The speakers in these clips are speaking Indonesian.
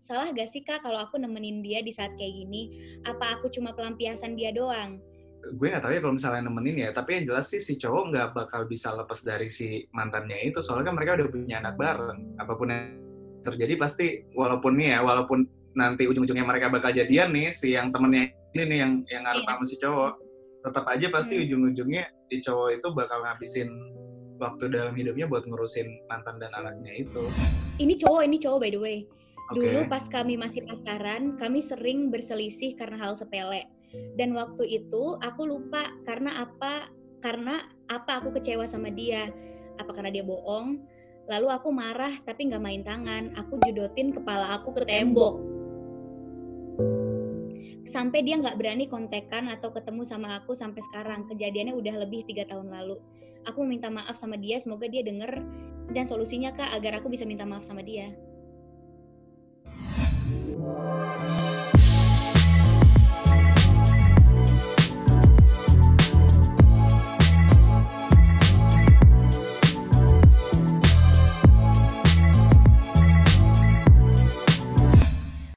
salah gak sih Kak kalau aku nemenin dia di saat kayak gini? Apa aku cuma pelampiasan dia doang? Gue nggak tahu ya kalau misalnya nemenin ya, tapi yang jelas sih si cowok nggak bakal bisa lepas dari si mantannya itu, soalnya kan mereka udah punya anak bareng. Apapun yang terjadi pasti, walaupun nanti ujung-ujungnya mereka bakal jadian nih, si yang temennya ini nih yang ngarep Iya. sama si cowok, tetap aja pasti Hmm. ujung-ujungnya si cowok itu bakal ngabisin waktu dalam hidupnya buat ngurusin mantan dan anaknya itu. Ini cowok by the way. Dulu Oke. pas kami masih pacaran, kami sering berselisih karena hal sepele. Dan waktu itu aku lupa karena apa aku kecewa sama dia. Apa karena dia bohong? Lalu aku marah tapi nggak main tangan. Aku jodotin kepala aku ke tembok. Sampai dia nggak berani kontekan atau ketemu sama aku sampai sekarang. Kejadiannya udah lebih 3 tahun lalu. Aku minta maaf sama dia, semoga dia denger. Dan solusinya Kak, agar aku bisa minta maaf sama dia.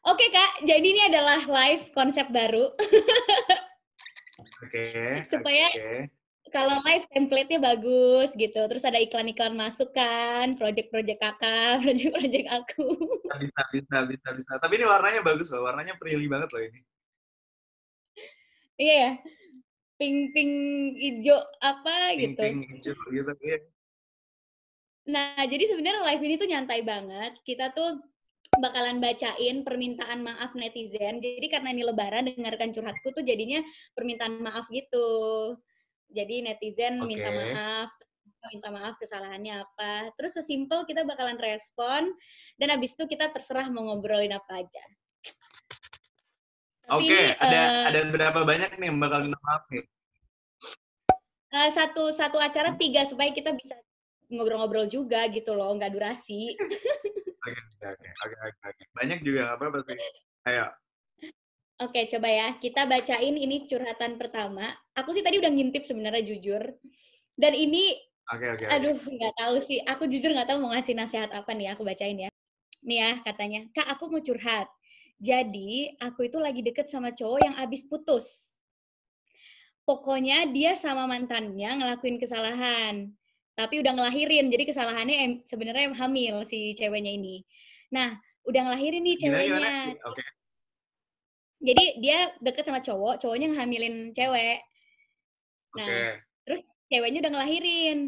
Oke Kak, jadi ini adalah live konsep baru. Oke. Supaya kalau live template-nya bagus gitu. Terus ada iklan-iklan masuk kan, project-project kakak, project-project aku. Bisa. Tapi ini warnanya bagus loh, warnanya prilly banget loh ini. Iya ya, pink hijau apa gitu. Pink hijau gitu ya. Nah, jadi sebenarnya live ini tuh nyantai banget. Kita tuh bakalan bacain permintaan maaf netizen. Jadi karena ini lebaran, dengarkan curhatku tuh jadinya permintaan maaf gitu. Jadi netizen minta maaf kesalahannya apa. Terus sesimpel kita bakalan respon dan habis itu kita terserah mau ngobrolin apa aja. Tapi Oke, ini ada berapa banyak nih yang bakal minta maaf nih? satu acara 3 supaya kita bisa ngobrol-ngobrol juga gitu loh, nggak durasi. Oke. Banyak juga nggak apa-apa sih. Ayo. Oke, coba ya. Kita bacain ini curhatan pertama. Aku sih tadi udah ngintip sebenarnya jujur. Dan ini, Oke. aduh, nggak tahu sih. Aku jujur nggak tahu mau ngasih nasihat apa nih. Aku bacain ya. Nih ya, katanya. Kak, aku mau curhat. Jadi, aku itu lagi deket sama cowok yang abis putus. Pokoknya dia sama mantannya ngelakuin kesalahan. Tapi udah ngelahirin. Jadi kesalahannya sebenarnya hamil si ceweknya ini. Nah, udah ngelahirin nih Gimana? ceweknya. Oke. Jadi dia deket sama cowoknya ngehamilin cewek. Nah, Oke. terus ceweknya udah ngelahirin.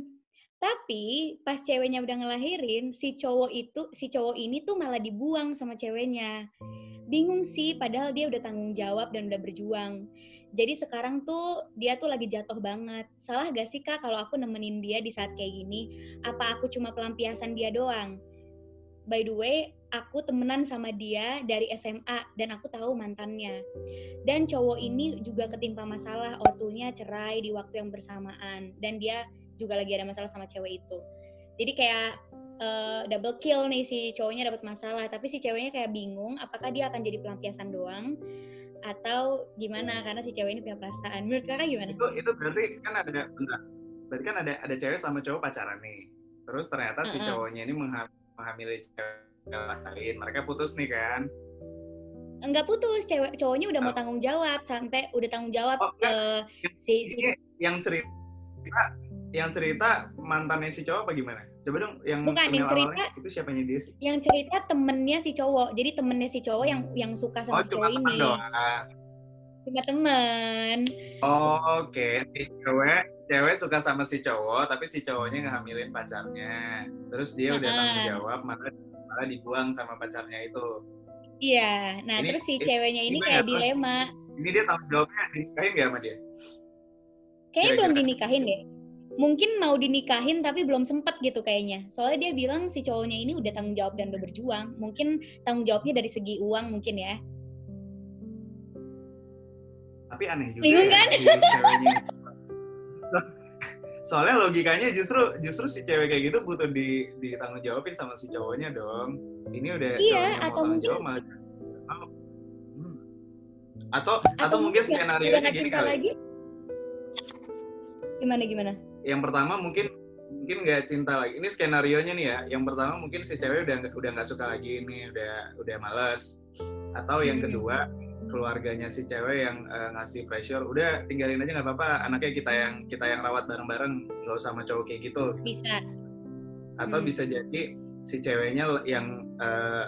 Tapi pas ceweknya udah ngelahirin, si cowok ini tuh malah dibuang sama ceweknya. Bingung sih, padahal dia udah tanggung jawab dan udah berjuang. Jadi sekarang tuh dia tuh lagi jatuh banget. Salah gak sih Kak kalau aku nemenin dia di saat kayak gini? Apa aku cuma pelampiasan dia doang? By the way, aku temenan sama dia dari SMA dan aku tahu mantannya. Dan cowok ini juga ketimpa masalah, ortunya cerai di waktu yang bersamaan. Dan dia juga lagi ada masalah sama cewek itu. Jadi kayak double kill nih, si cowoknya dapat masalah, tapi si ceweknya kayak bingung apakah dia akan jadi pelampiasan doang atau gimana, karena si cewek ini punya perasaan. Menurut kakak gimana? Itu berarti kan ada cewek sama cowok pacaran nih. Terus ternyata si cowoknya ini menghamili cewek lain. Mereka putus nih kan? Enggak putus, cowoknya udah mau tanggung jawab, sampai udah tanggung jawab yang cerita mantannya si cowok apa gimana? Coba dong yang cerita itu siapanya dia sih? Yang cerita temennya si cowok. Jadi temennya si cowok yang suka sama si cowok ini. Cuma temen. Oke. Si cewek suka sama si cowok, tapi si cowoknya ngehamilin pacarnya. Terus dia udah tanggung jawab, malah dibuang sama pacarnya itu. Iya. Nah, terus si ceweknya ini kayak dilema. Ini dia tanggung jawabnya dinikahin nggak sama dia? Kayaknya belum dinikahin deh. Mungkin mau dinikahin tapi belum sempet gitu kayaknya. Soalnya dia bilang si cowoknya ini udah tanggung jawab dan udah berjuang. Mungkin tanggung jawabnya dari segi uang mungkin ya. Tapi aneh juga. Bingung kan? Si ceweknya. Soalnya logikanya justru si cewek kayak gitu butuh ditanggung jawabin sama si cowoknya dong. Ini udah cowoknya mau tanggung jawab malah. Atau mungkin skenario-nya gini kali. Lagi? Gimana? Yang pertama mungkin mungkin nggak cinta lagi. Ini skenario-nya nih ya. Yang pertama mungkin si cewek udah nggak suka lagi nih, udah males. Atau yang kedua, keluarganya si cewek yang ngasih pressure, udah tinggalin aja nggak apa-apa, anaknya kita yang rawat bareng-bareng, nggak usah sama cowok kayak gitu. Bisa. Atau bisa jadi si ceweknya yang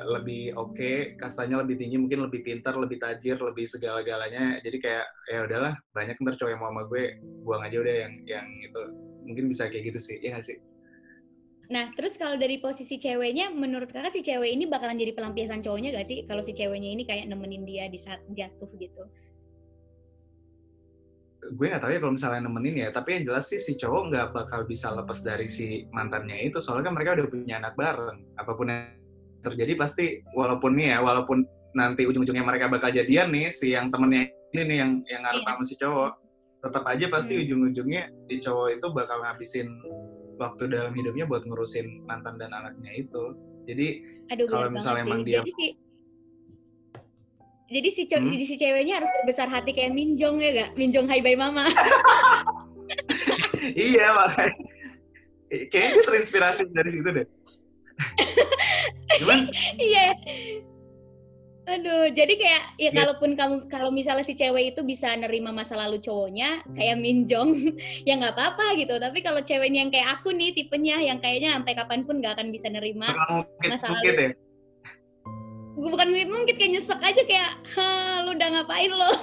lebih oke, kastanya lebih tinggi, mungkin lebih pintar, lebih tajir, lebih segala-galanya. Jadi kayak ya udahlah, banyak ntar cowok yang mau sama gue, buang aja udah yang itu. Mungkin bisa kayak gitu sih, ya nggak sih? Nah, terus kalau dari posisi ceweknya, menurut kakak si cewek ini bakalan jadi pelampiasan cowoknya gak sih? Kalau si ceweknya ini kayak nemenin dia di saat jatuh gitu. Gue nggak tahu ya kalau misalnya nemenin ya, tapi yang jelas sih si cowok nggak bakal bisa lepas dari si mantannya itu, soalnya kan mereka udah punya anak bareng. Apapun yang terjadi pasti, walaupun nanti ujung-ujungnya mereka bakal jadian nih, si yang temennya ini nih yang ngarep sama si cowok, tetap aja pasti ujung-ujungnya si cowok itu bakal ngabisin waktu dalam hidupnya buat ngurusin mantan dan anaknya itu. Jadi kalau misalnya emang dia jadi si ceweknya harus berbesar hati kayak Minjong ya gak? Minjong Hai Bye Mama. Iya makanya. Kayaknya terinspirasi dari situ deh. Cuman iya. Aduh, jadi kayak ya kalau misalnya si cewek itu bisa nerima masa lalu cowoknya kayak Minjong, ya nggak apa-apa gitu. Tapi kalau ceweknya yang kayak aku nih tipenya yang kayaknya sampai kapanpun nggak akan bisa nerima masa lalu. Ya? Gue bukan ngungkit kayak nyesek aja kayak, lu udah ngapain lo?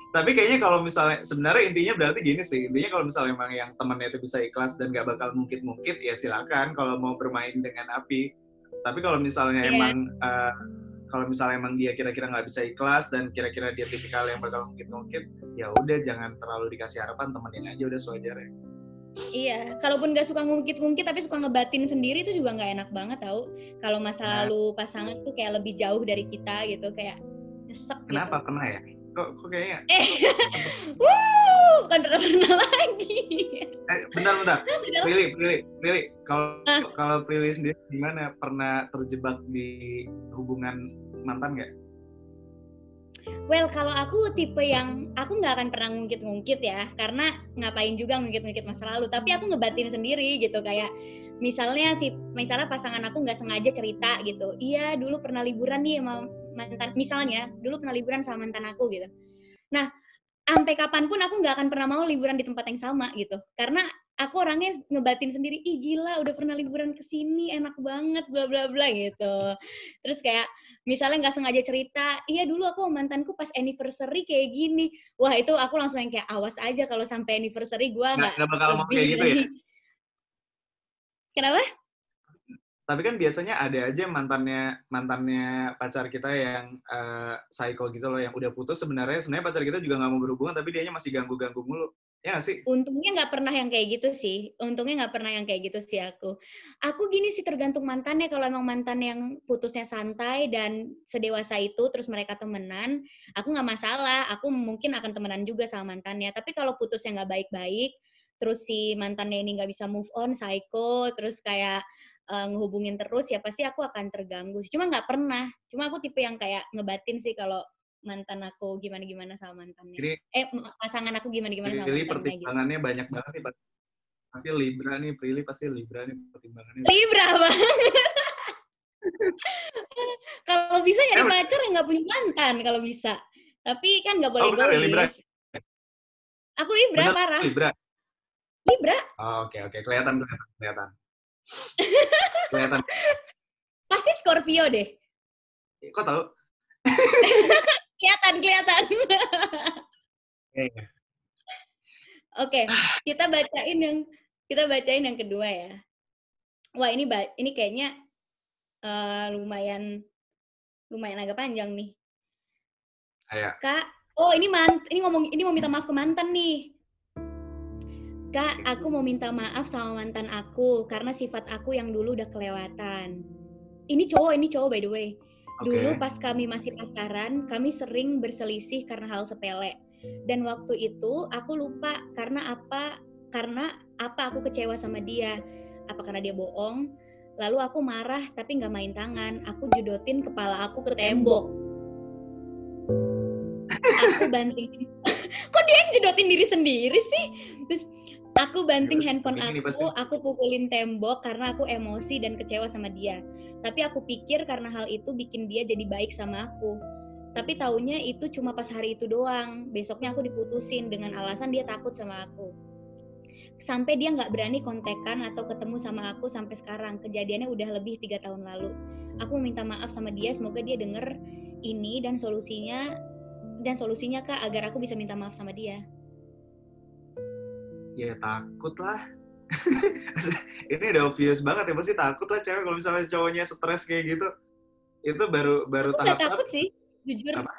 Tapi kayaknya kalau misalnya sebenarnya intinya berarti gini sih, intinya kalau misalnya emang yang temannya itu bisa ikhlas dan gak bakal mungkit-mungkit, ya silakan kalau mau bermain dengan api. Tapi kalau misalnya emang dia kira-kira nggak bisa ikhlas dan kira-kira dia tipikal yang bakal mungkit-mungkit, ya udah jangan terlalu dikasih harapan, temenin aja udah sewajarnya. Iya, kalaupun gak suka ngungkit-ngungkit tapi suka ngebatin sendiri itu juga nggak enak banget tau. Kalau masa lalu pasangan tuh kayak lebih jauh dari kita gitu, kayak nyesek. Kenapa? Gitu. Pernah ya? Kok kayaknya? Bukan pernah lagi. Bentar. Prilly. Kalau Prilly sendiri gimana? Pernah terjebak di hubungan mantan nggak? Well, kalau aku tipe yang aku nggak akan pernah ngungkit-ngungkit ya, karena ngapain juga ngungkit-ngungkit masa lalu. Tapi aku ngebatin sendiri gitu, kayak misalnya pasangan aku nggak sengaja cerita gitu, iya dulu pernah liburan nih sama mantan, misalnya dulu pernah liburan sama mantan aku gitu. Nah, sampai kapanpun aku nggak akan pernah mau liburan di tempat yang sama gitu, karena aku orangnya ngebatin sendiri, ih gila udah pernah liburan ke sini enak banget bla bla bla gitu. Terus kayak misalnya nggak sengaja cerita, iya dulu aku mantanku pas anniversary kayak gini, wah itu aku langsung yang kayak awas aja kalau sampai anniversary gue nggak bakal mau kayak gitu ya. Kenapa? Tapi kan biasanya ada aja mantannya pacar kita yang psycho gitu loh, yang udah putus sebenarnya pacar kita juga nggak mau berhubungan tapi dianya masih ganggu mulu, ya nggak sih? Untungnya nggak pernah yang kayak gitu sih. Aku gini sih, tergantung mantannya. Kalau emang mantan yang putusnya santai dan sedewasa itu, terus mereka temenan, aku nggak masalah. Aku mungkin akan temenan juga sama mantannya. Tapi kalau putusnya nggak baik-baik, terus si mantannya ini nggak bisa move on, psycho, terus kayak ngehubungin terus, ya pasti aku akan terganggu. Cuma nggak pernah. Cuma aku tipe yang kayak ngebatin sih kalau mantan aku gimana-gimana sama mantannya. Jadi, pasangan aku gimana-gimana sama mantannya. Pertimbangannya gitu. Banyak banget nih, pasti Libra nih pertimbangannya. Libra banget. Kalau bisa nyari pacar yang nggak punya mantan kalau bisa. Tapi kan nggak boleh egois. Libra. Aku Libra, parah. Libra. Oh, oke. Kelihatan. Kelihatan. Pasti Scorpio deh. Kok tahu? Kelihatan. Oke, kita bacain yang kedua ya. Wah, ini kayaknya lumayan agak panjang nih. Ayo. Kak, ini mau minta maaf ke mantan nih. Kak, aku mau minta maaf sama mantan aku karena sifat aku yang dulu udah kelewatan. Ini cowok by the way. Dulu pas kami masih pacaran, kami sering berselisih karena hal sepele. Dan waktu itu aku lupa karena apa aku kecewa sama dia. Apa karena dia bohong? Lalu aku marah tapi nggak main tangan. Aku judotin kepala aku ke tembok. Kok dia yang jedotin diri sendiri sih? Terus aku banting handphone Ini pasti. aku pukulin tembok karena aku emosi dan kecewa sama dia. Tapi aku pikir karena hal itu bikin dia jadi baik sama aku. Tapi taunya itu cuma pas hari itu doang. Besoknya aku diputusin dengan alasan dia takut sama aku. Sampai dia nggak berani kontekan atau ketemu sama aku sampai sekarang. Kejadiannya udah lebih 3 tahun lalu. Aku minta maaf sama dia, semoga dia denger ini dan solusinya Kak, agar aku bisa minta maaf sama dia. Ya takut lah. Ini udah obvious banget ya, pasti takut lah cewek kalau misalnya cowoknya stres kayak gitu. Itu baru Aku tahap nggak takut sih, jujur. Apa?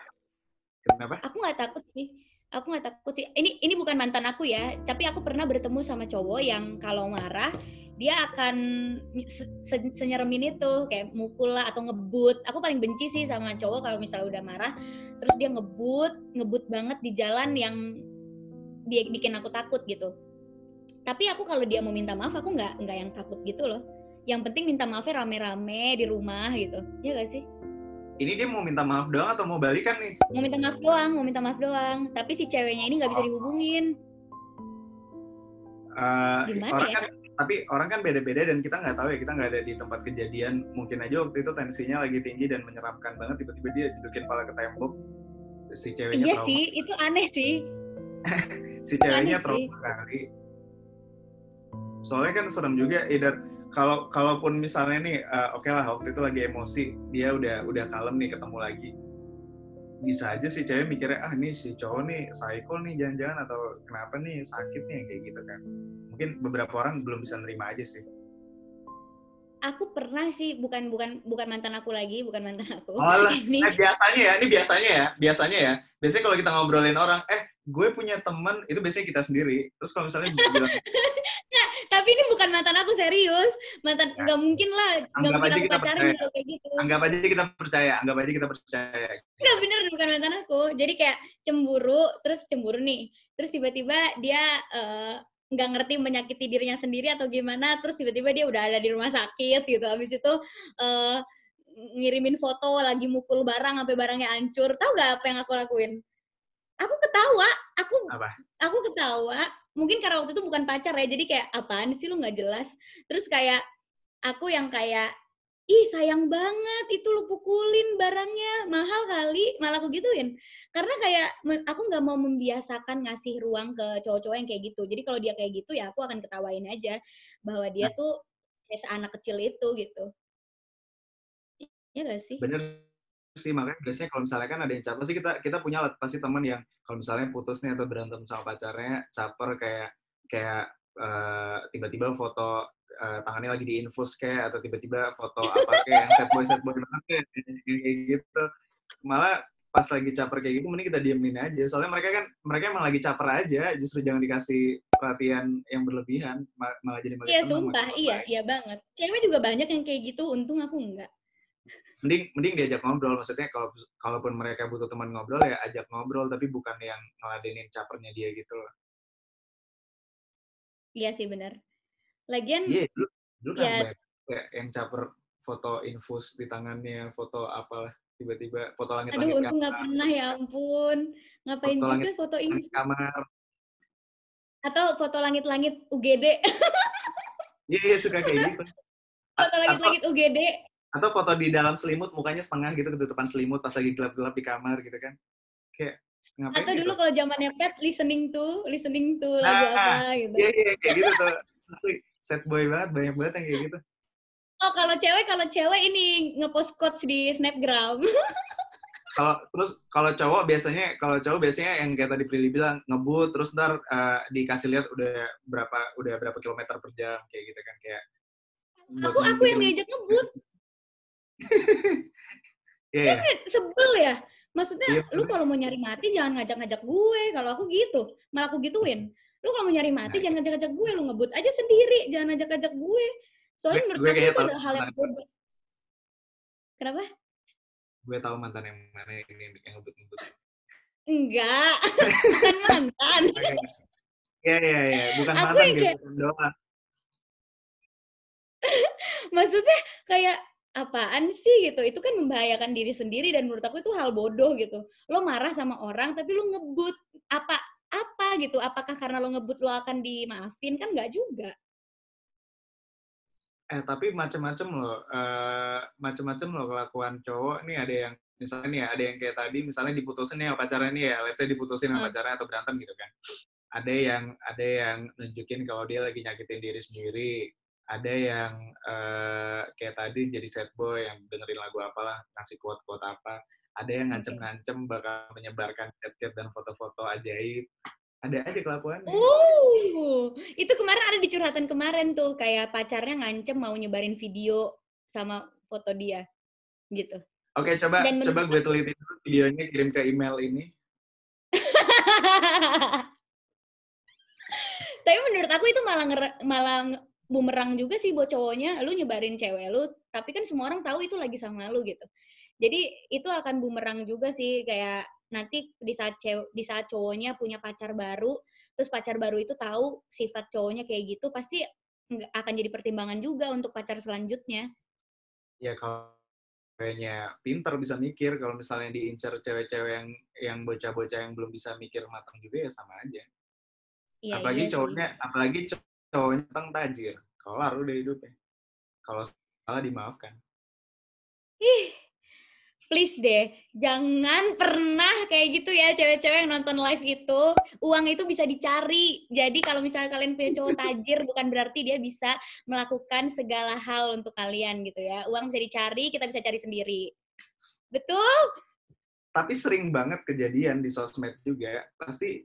Kenapa? Aku nggak takut sih. Ini bukan mantan aku ya, tapi aku pernah bertemu sama cowok yang kalau marah dia akan senyeremin itu, kayak mukul lah atau ngebut. Aku paling benci sih sama cowok kalau misalnya udah marah, terus dia ngebut banget di jalan yang dia bikin aku takut gitu. Tapi aku kalau dia mau minta maaf, aku nggak yang takut gitu loh. Yang penting minta maafnya rame-rame di rumah gitu, ya gak sih? Ini dia mau minta maaf doang atau mau balikan nih? Mau minta maaf doang. Tapi si ceweknya ini nggak bisa dihubungin. Tapi orang kan beda-beda dan kita nggak tahu ya, kita nggak ada di tempat kejadian. Mungkin aja waktu itu tensinya lagi tinggi dan menyeramkan banget, tiba-tiba dia jedukin kepala ke tembok. Si ceweknya iya trauma. Sih, itu aneh sih. Si ceweknya trauma kali. Soalnya kan serem juga, either kalaupun misalnya nih, oke lah waktu itu lagi emosi, dia udah kalem nih, ketemu lagi, bisa aja si cewek mikirnya nih si cowok nih psycho nih jangan-jangan, atau kenapa nih sakit nih kayak gitu kan. Mungkin beberapa orang belum bisa nerima aja sih. Aku pernah sih, bukan mantan aku lagi, bukan mantan aku. Ini biasanya ya. Biasanya kalau kita ngobrolin orang, gue punya teman, itu biasanya kita sendiri. Terus kalau misalnya bilang, nah, tapi ini bukan mantan aku, serius. Mantan, nggak mungkin lah. Nggak mungkin aku pacarin kalau kayak gitu. Anggap aja kita percaya. Nggak bener, bukan mantan aku. Jadi kayak cemburu nih. Terus tiba-tiba dia nggak ngerti menyakiti dirinya sendiri atau gimana. Terus tiba-tiba dia udah ada di rumah sakit gitu. Habis itu ngirimin foto lagi mukul barang sampai barangnya hancur. Tahu nggak apa yang aku lakuin? Aku ketawa. Aku ketawa. Mungkin karena waktu itu bukan pacar ya, jadi kayak apaan sih lu nggak jelas. Terus kayak aku yang kayak, ih sayang banget itu lu pukulin barangnya, mahal kali, malah aku gituin. Karena kayak aku nggak mau membiasakan ngasih ruang ke cowok-cowok yang kayak gitu. Jadi kalau dia kayak gitu ya aku akan ketawain aja bahwa dia tuh kayak anak kecil itu gitu. Iya nggak sih? Bener sih, makanya biasanya kalau misalnya kan ada yang caper sih, kita punya pasti teman yang kalau misalnya putus nih atau berantem sama pacarnya, caper kayak tiba-tiba foto tangannya lagi diinfus kayak, atau tiba-tiba foto apa kayak yang sad boy banget kayak gitu. Malah pas lagi caper kayak gitu mending kita diemin aja, soalnya mereka emang lagi caper aja, justru jangan dikasih perhatian yang berlebihan, malah jadi makin senang. Iya sumpah, iya banget. Cewek juga banyak yang kayak gitu, untung aku enggak. Mending diajak ngobrol, maksudnya kalaupun mereka butuh teman ngobrol ya ajak ngobrol, tapi bukan yang ngeladenin capernya dia gitu loh. Iya sih benar. Lagian dulu kan kayak yang caper foto infus di tangannya, foto apalah, tiba-tiba foto langit-langit. Aduh, untung nggak pernah, ya ampun. Ngapain foto juga foto infus kamar. Atau foto langit-langit UGD. Iya, suka kayak gitu. Foto langit-langit UGD. Atau foto di dalam selimut, mukanya setengah gitu, ketutupan selimut pas lagi gelap-gelap di kamar gitu kan. Kayak ngapain atau gitu? Dulu kalau zamannya pet, listening to lagu apa gitu. Iya, kayak gitu tuh. Asli, sad boy banget, banyak banget yang kayak gitu. Oh, kalau cewek ini ngepost quotes di Snapgram. Kalau cowok biasanya yang kayak tadi Prilly bilang, ngebut terus ntar dikasih lihat udah berapa kilometer per jam kayak gitu kan, kayak aku yang diajak ngebut. Yeah. Kan sebel ya. Maksudnya lu kalau mau nyari mati jangan ngajak-ngajak gue. Kalau aku gitu, malah aku gituin. Lu kalau mau nyari mati jangan ngajak-ngajak gue, lu ngebut aja sendiri, jangan ngajak-ngajak gue. Soalnya menurut aku itu adalah hal yang bodoh. Kenapa? Gue tahu mantan yang mana ini yang ngebut-ngebut. Enggak, bukan mantan. Iya, bukan mantan gitu doang. Maksudnya kayak apaan sih gitu, itu kan membahayakan diri sendiri dan menurut aku itu hal bodoh gitu. Lo marah sama orang tapi lo ngebut, apa gitu, apakah karena lo ngebut lo akan dimaafin? Kan nggak juga. Tapi macam-macam loh, macam-macam loh kelakuan cowok nih. Ada yang misalnya nih ya, ada yang kayak tadi misalnya diputusin nih sama pacarnya nih ya, let's say diputusin sama pacarnya atau berantem gitu kan. Ada yang nunjukin kalau dia lagi nyakitin diri sendiri. Ada yang kayak tadi jadi sad boy yang dengerin lagu apalah, ngasih quote-quote apa. Ada yang ngancem-ngancem bakal menyebarkan chat-chat dan foto-foto ajaib. Ada aja kelakuannya. Itu kemarin ada di curhatan kemarin tuh, kayak pacarnya ngancem mau nyebarin video sama foto dia, gitu. Oke, coba gue teliti dulu videonya, kirim ke email ini. Tapi menurut aku itu malah bumerang juga sih buat cowoknya. Lu nyebarin cewek lu, tapi kan semua orang tahu itu lagi sama lu gitu. Jadi itu akan bumerang juga sih, kayak nanti di saat cowoknya punya pacar baru, terus pacar baru itu tahu sifat cowoknya kayak gitu, pasti akan jadi pertimbangan juga untuk pacar selanjutnya. Ya kalau ceweknya pinter bisa mikir, kalau misalnya diincar cewek-cewek yang bocah-bocah yang belum bisa mikir matang juga ya sama aja. Iya, Apalagi iya sih. cowoknya tentang tajir. Kelar udah hidupnya. Kalau salah dimaafkan. Ih, please deh, jangan pernah kayak gitu ya cewek-cewek yang nonton live itu. Uang itu bisa dicari. Jadi kalau misalnya kalian punya cowok tajir, bukan berarti dia bisa melakukan segala hal untuk kalian gitu ya. Uang bisa dicari, kita bisa cari sendiri. Betul? Tapi sering banget kejadian di sosmed juga. Pasti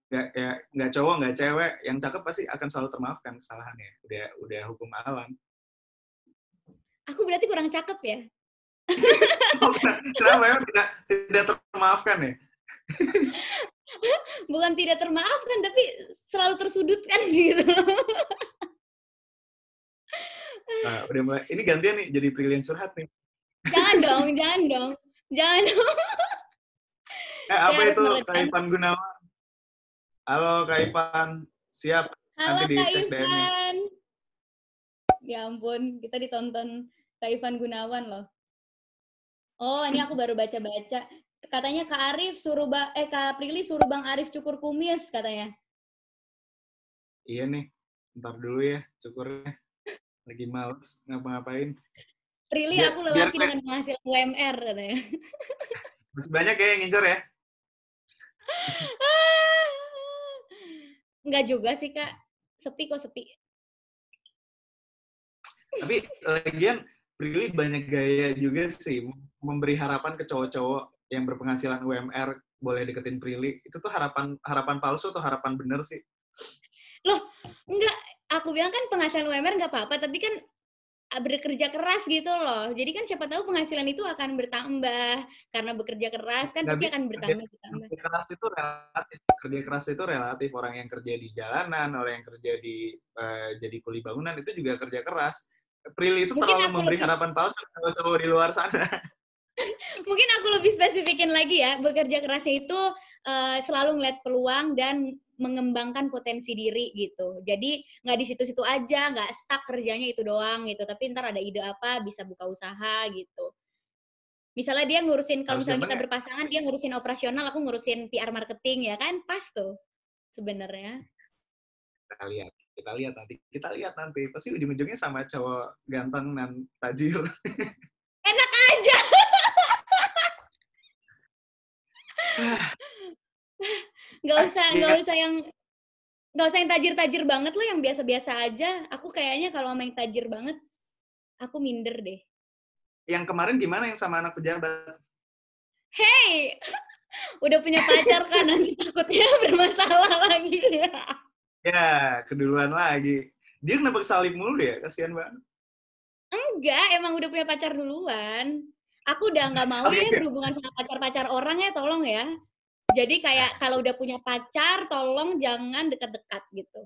nggak cowok, nggak cewek. Yang cakep pasti akan selalu termaafkan kesalahannya. Udah hukum alam. Aku berarti kurang cakep ya? Kenapa ya tidak termaafkan ya? Bukan tidak termaafkan, tapi selalu tersudutkan gitu. Nah, udah mulai. Ini gantian nih, jadi Prilly yang curhat nih. Jangan dong, jangan dong. Jangan dong. Apa Saya harus itu Kak meredam. Ivan Gunawan? Halo Kak Ivan, siap. Halo Nanti Kak dicek DM-nya. Ivan. Ya ampun, kita ditonton Kak Ivan Gunawan loh. Oh, ini aku baru baca-baca. Katanya Kak Arif suruh Kak Prilly suruh Bang Arif cukur kumis katanya. Iya nih, ntar dulu ya cukurnya. Lagi males ngapa-ngapain. Prilly aku Biar lelaki dengan penghasilan UMR katanya. masih banyak ya yang ngincer ya. Enggak juga sih Kak. Sepi kok, sepi. Tapi lagian Prilly banyak gaya juga sih, memberi harapan ke cowok-cowok yang berpenghasilan UMR boleh deketin Prilly. Itu tuh harapan palsu atau harapan bener sih? Loh, enggak. Aku bilang kan penghasilan UMR nggak apa-apa, tapi kan bekerja keras gitu loh. Jadi kan siapa tahu penghasilan itu akan bertambah. Karena bekerja keras kan Nggak pasti bisa. akan bertambah. Kerja keras itu relatif. Kerja keras itu relatif. Orang yang kerja di jalanan, orang yang kerja di jadi kuli bangunan itu juga kerja keras. Prilly itu Mungkin terlalu aku memberi lebih harapan palsu ke cowok di luar sana. Mungkin aku lebih spesifikin lagi ya, bekerja kerasnya itu selalu ngeliat peluang dan mengembangkan potensi diri gitu. Jadi nggak di situ-situ aja, nggak stuck kerjanya itu doang gitu. Tapi ntar ada ide apa bisa buka usaha gitu. Misalnya dia ngurusin, kalau Harus misalnya kita zamannya. berpasangan, dia ngurusin operasional, aku ngurusin PR marketing ya kan, pas tuh sebenarnya. Kita lihat nanti. Pasti ujung-ujungnya sama cowok ganteng dan tajir. Enak aja. Nggak usah yang tajir-tajir banget loh, yang biasa-biasa aja. Aku kayaknya kalau sama yang tajir banget, aku minder deh. Yang kemarin gimana yang sama anak pejabat? Hey, udah punya pacar kan, nanti takutnya bermasalah lagi. Ya, keduluan lagi. Dia kenapa kesalip mulu ya? Kasihan banget. Enggak, emang udah punya pacar duluan. Aku udah nggak mau Oke, ya berhubungan sama pacar-pacar orang ya, tolong ya. Jadi kayak kalau udah punya pacar, tolong jangan dekat-dekat gitu.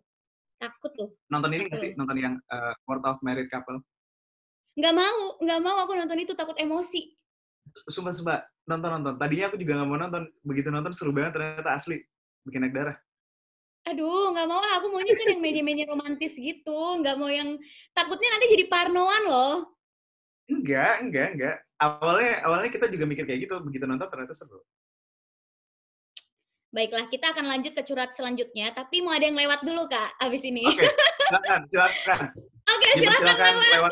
Takut tuh. nonton ini Aku nggak sih? loh. Nonton yang World of Married Couple? Nggak mau aku nonton itu, takut emosi. Sumpah, nonton. Tadinya aku juga nggak mau nonton. Begitu nonton seru banget, ternyata asli. Bikin naik darah. Aduh, nggak mau aku maunya kan yang media-media romantis gitu. Nggak mau yang, takutnya nanti jadi parnoan loh. Enggak. Awalnya kita juga mikir kayak gitu, begitu nonton ternyata seru. Baiklah, kita akan lanjut ke curhat selanjutnya, tapi mau ada yang lewat dulu, Kak, abis ini. Oke, silakan. Oke, silakan lewat.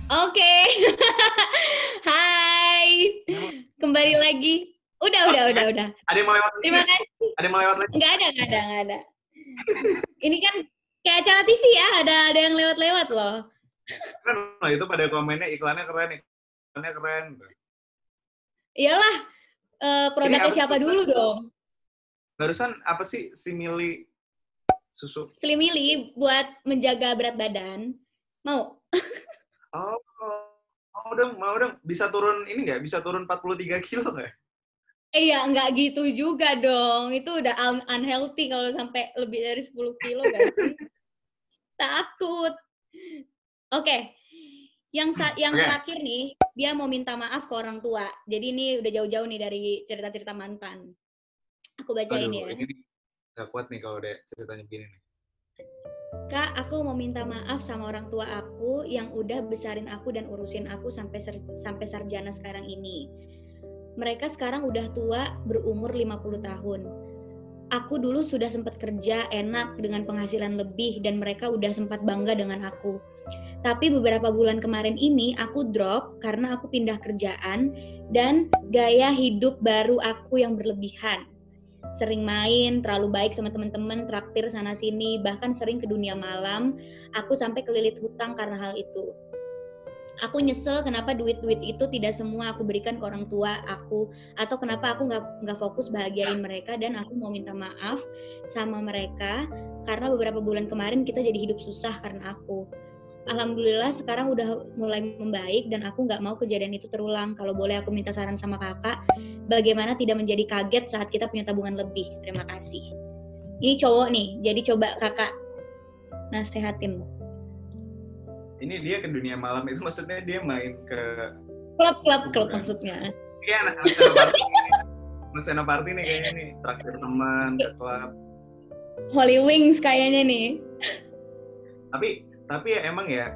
Oke. Hai. Kembali lagi. Udah. Ada yang mau lewat lagi? Terima kasih. Ada yang mau lewat lagi? Nggak ada. Ini kan kayak acara TV ya, ada yang lewat-lewat loh. Kan lah itu pada komennya iklannya keren. Iyalah, produknya siapa dulu dong? Barusan apa sih simili susu? Slimili buat menjaga berat badan. Mau? Mau dong. Bisa turun ini nggak? Bisa turun 43 kilo nggak? Iya, nggak gitu juga dong. Itu udah unhealthy kalau sampai lebih dari 10 kilo nggak sih? Takut. Oke. Yang terakhir nih, dia mau minta maaf ke orang tua. Jadi ini udah jauh-jauh nih dari cerita-cerita mantan. Aku bacain ya. Ini nggak kuat nih kalau udah ceritanya begini nih. Kak, aku mau minta maaf sama orang tua aku yang udah besarin aku dan urusin aku sampai sarjana sekarang ini. Mereka sekarang udah tua, berumur 50 tahun. Aku dulu sudah sempat kerja enak dengan penghasilan lebih dan mereka udah sempat bangga dengan aku. Tapi beberapa bulan kemarin ini aku drop karena aku pindah kerjaan dan gaya hidup baru aku yang berlebihan. Sering main, terlalu baik sama teman-teman, traktir sana-sini, bahkan sering ke dunia malam. Aku sampai kelilit hutang karena hal itu. Aku nyesel kenapa duit-duit itu tidak semua aku berikan ke orang tua aku, atau kenapa aku nggak fokus bahagiain mereka, dan aku mau minta maaf sama mereka karena beberapa bulan kemarin kita jadi hidup susah karena aku. Alhamdulillah sekarang udah mulai membaik dan aku nggak mau kejadian itu terulang. Kalau boleh aku minta saran sama kakak, bagaimana tidak menjadi kaget saat kita punya tabungan lebih. Terima kasih. Ini cowok nih, jadi coba kakak nasehatin. Ini dia ke dunia malam itu maksudnya dia main ke klub maksudnya. Iya, anak senoparty nih kayaknya nih, traktir teman ke klub. Holy Wings kayaknya nih. Tapi ya emang ya,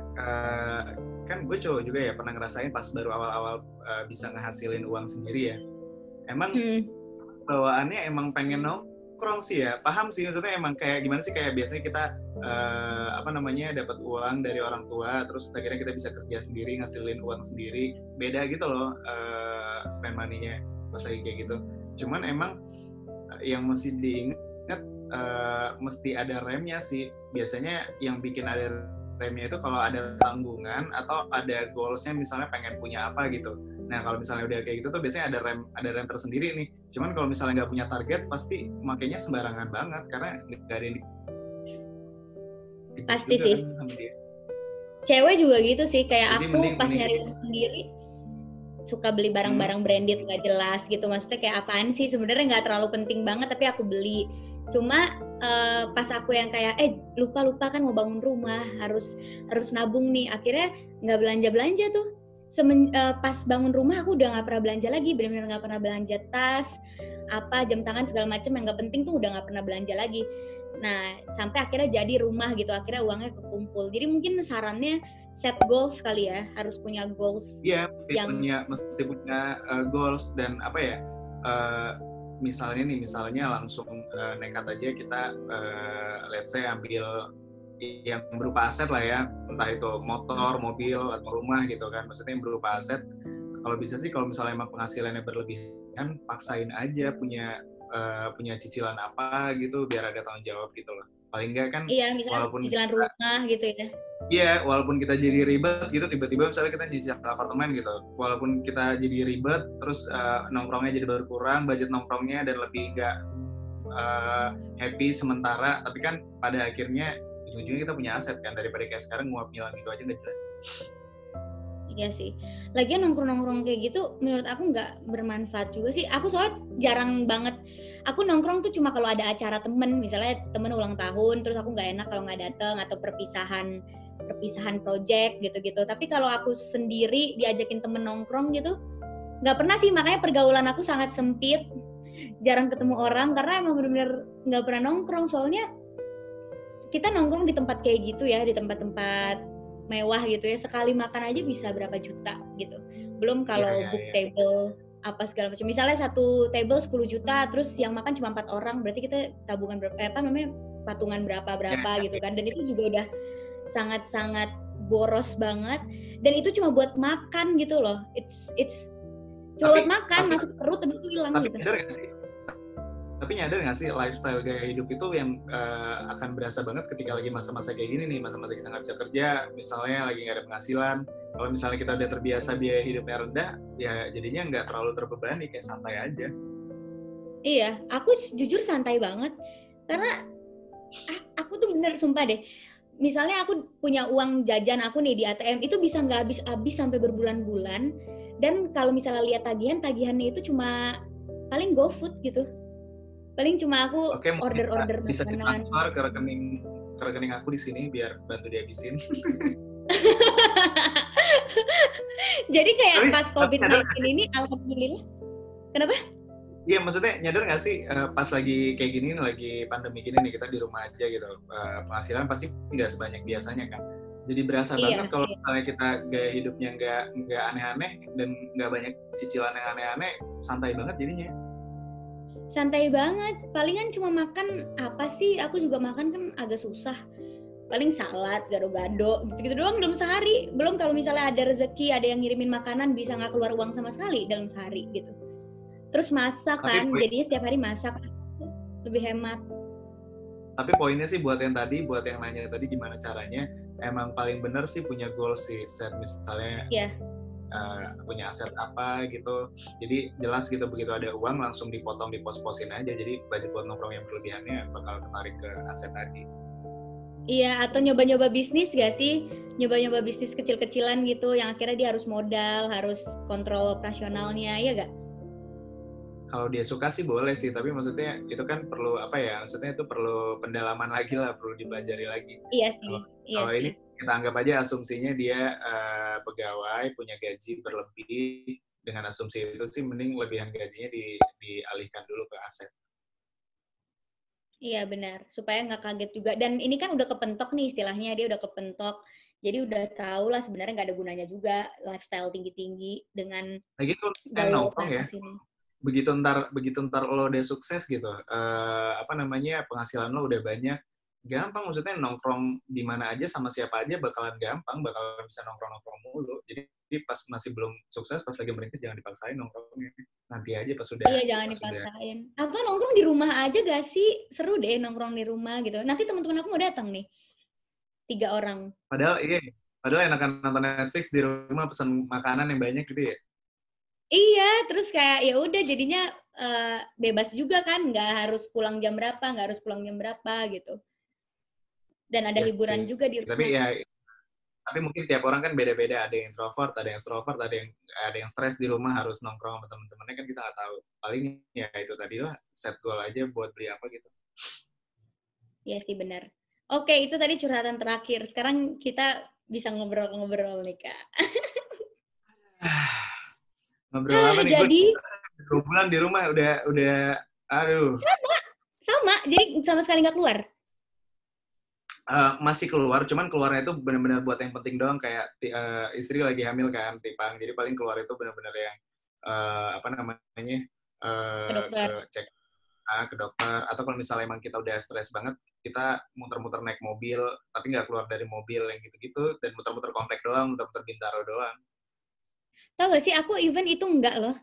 kan gue cowok juga ya, pernah ngerasain pas baru awal-awal bisa ngehasilin uang sendiri ya. Emang bawaannya emang pengen nongkrong sih ya, paham sih maksudnya emang kayak gimana sih, kayak biasanya kita dapat uang dari orang tua, terus akhirnya kita bisa kerja sendiri, ngasilin uang sendiri, beda gitu loh spend money-nya pas lagi kayak gitu. Cuman emang yang mesti diingat, mesti ada remnya sih. Biasanya yang bikin ada remnya itu kalau ada tanggungan atau ada goals-nya, misalnya pengen punya apa gitu. Nah kalau misalnya udah kayak gitu tuh biasanya ada rem tersendiri nih. Cuman kalau misalnya nggak punya target, pasti makanya sembarangan banget karena nggak ada yang pasti sih. Cewek juga gitu sih, kayak jadi aku pas nyari uang sendiri suka beli barang-barang branded nggak jelas gitu. Maksudnya kayak apaan sih sebenarnya, nggak terlalu penting banget tapi aku beli. Cuma pas aku yang kayak lupa kan mau bangun rumah, harus nabung nih, akhirnya nggak belanja tuh. Pas bangun rumah aku udah nggak pernah belanja lagi, benar-benar nggak pernah belanja tas, jam tangan segala macam yang nggak penting tuh udah nggak pernah belanja lagi. Nah sampai akhirnya jadi rumah gitu, akhirnya uangnya kekumpul. Jadi mungkin sarannya set goals kali ya, harus punya goals. Iya, mesti punya goals. Dan apa ya, misalnya langsung nekat aja kita let's say ambil yang berupa aset lah ya, entah itu motor, mobil, atau rumah gitu kan, maksudnya yang berupa aset. Kalau bisa sih kalau misalnya emang penghasilannya berlebihan, paksain aja punya cicilan apa gitu biar ada tanggung jawab gitu loh. Paling enggak kan Iya, misalnya walaupun cicilan rumah gitu ya. iya, walaupun kita jadi ribet gitu, tiba-tiba misalnya kita nyicil apartemen gitu, walaupun kita jadi ribet, terus nongkrongnya jadi berkurang, budget nongkrongnya dan lebih nggak happy sementara, tapi kan pada akhirnya ujung-ujungnya kita punya aset kan, daripada kayak sekarang nguap ngilang gitu aja nggak jelas. Iya sih. Lagian nongkrong-nongkrong kayak gitu menurut aku nggak bermanfaat juga sih. Aku soalnya jarang banget. Aku nongkrong tuh cuma kalau ada acara temen, misalnya temen ulang tahun, terus aku nggak enak kalau nggak datang, atau perpisahan project gitu-gitu. Tapi kalau aku sendiri diajakin temen nongkrong gitu, nggak pernah sih. Makanya pergaulan aku sangat sempit, jarang ketemu orang karena emang bener-bener nggak pernah nongkrong. Soalnya kita nongkrong di tempat kayak gitu ya, di tempat-tempat mewah gitu ya, sekali makan aja bisa berapa juta gitu. Belum kalau book table apa segala macam. Misalnya satu table 10 juta, terus yang makan cuma 4 orang, berarti kita tabungan berapa, patungan berapa gitu kan. Dan itu juga udah sangat-sangat boros banget. Dan itu cuma buat makan gitu loh. It's cuma buat makan, masuk perut habis itu hilang gitu. Tapi nyadar nggak sih lifestyle gaya hidup itu yang akan berasa banget ketika lagi masa-masa kayak gini nih, masa-masa kita nggak bisa kerja, misalnya lagi nggak ada penghasilan. Kalau misalnya kita udah terbiasa biaya hidupnya rendah, ya jadinya nggak terlalu terbebani, kayak santai aja. Iya, aku jujur santai banget. Karena aku tuh bener, sumpah deh. Misalnya aku punya uang jajan aku nih di ATM, itu bisa nggak habis-habis sampai berbulan-bulan. Dan kalau misalnya lihat tagihannya itu cuma paling GoFood gitu. Paling cuma aku order-order makanan. Bisa ditransfer ke rekening aku di sini biar bantu dihabisin. Jadi kayak pas COVID-19 ini, alhamdulillah. Kenapa? Iya, maksudnya nyadar nggak sih pas lagi kayak gini, lagi pandemi gini nih, kita di rumah aja gitu, penghasilan pasti nggak sebanyak biasanya kan. Jadi berasa banget kalau misalnya kita gaya hidupnya nggak aneh-aneh dan nggak banyak cicilan yang aneh-aneh, santai banget jadinya. Santai banget, palingan cuma makan apa sih? Aku juga makan kan agak susah. Paling salad, gado-gado, gitu-gitu doang dalam sehari. Belum kalau misalnya ada rezeki, ada yang ngirimin makanan, bisa nggak keluar uang sama sekali dalam sehari gitu. Terus masak kan, jadinya setiap hari masak, lebih hemat. Tapi poinnya sih buat yang nanya tadi gimana caranya, emang paling bener sih punya goals sih, set misalnya punya aset apa gitu, jadi jelas gitu, begitu ada uang langsung dipotong, dipos-posin aja, jadi budget buat nongkrong yang berlebihannya bakal ketarik ke aset tadi. Iya, atau nyoba-nyoba bisnis gak sih? Nyoba-nyoba bisnis kecil-kecilan gitu, yang akhirnya dia harus modal, harus kontrol operasionalnya, ya gak? Kalau dia suka sih boleh sih, tapi maksudnya itu kan perlu apa ya? Maksudnya itu perlu pendalaman lagi lah, perlu dipelajari lagi. Iya sih. Kalau ini kita anggap aja asumsinya dia pegawai punya gaji berlebih, dengan asumsi itu sih mending lebihan gajinya dialihkan dulu ke aset. Iya benar, supaya nggak kaget juga. Dan ini kan udah kepentok nih istilahnya, dia udah kepentok. Jadi udah tahu lah sebenarnya nggak ada gunanya juga lifestyle tinggi-tinggi dengan gitu nongkrong ya. Begitu ntar lo udah sukses gitu, penghasilan lo udah banyak, gampang, maksudnya nongkrong di mana aja sama siapa aja bakalan gampang, bakalan bisa nongkrong mulu. Jadi pas masih belum sukses, pas lagi merintis jangan dipaksain nongkrongnya. Nanti aja pas sudah. Iya, jangan dipaksain. Atau nongkrong di rumah aja gak sih? Seru deh nongkrong di rumah gitu. Nanti teman-teman aku mau datang nih. 3 orang. Padahal enakan nonton Netflix di rumah, pesan makanan yang banyak gitu ya. Iya, terus kayak ya udah jadinya bebas juga kan, nggak harus pulang jam berapa gitu. Dan ada hiburan juga di rumah. Tapi mungkin tiap orang kan beda-beda, ada yang introvert, ada yang extrovert, ada yang stres di rumah harus nongkrong sama teman-temannya, kan kita nggak tahu. Paling ya itu tadi lah, set goal aja buat beli apa gitu. Iya sih benar. Oke, itu tadi curhatan terakhir. Sekarang kita bisa ngobrol-ngobrol nih, Kak. Ngobrol apa nih? Jadi 2 bulan di rumah udah aduh. Sama. Jadi sama sekali nggak keluar. Masih keluar, cuman keluarnya itu benar-benar buat yang penting doang, kayak istri lagi hamil kan, tipang, jadi paling keluar itu benar-benar yang ke cek ke dokter, atau kalau misalnya emang kita udah stres banget, kita muter-muter naik mobil, tapi nggak keluar dari mobil yang gitu-gitu, dan muter-muter komplek doang, muter-muter Bintaro doang. Tau gak sih, aku even itu enggak loh.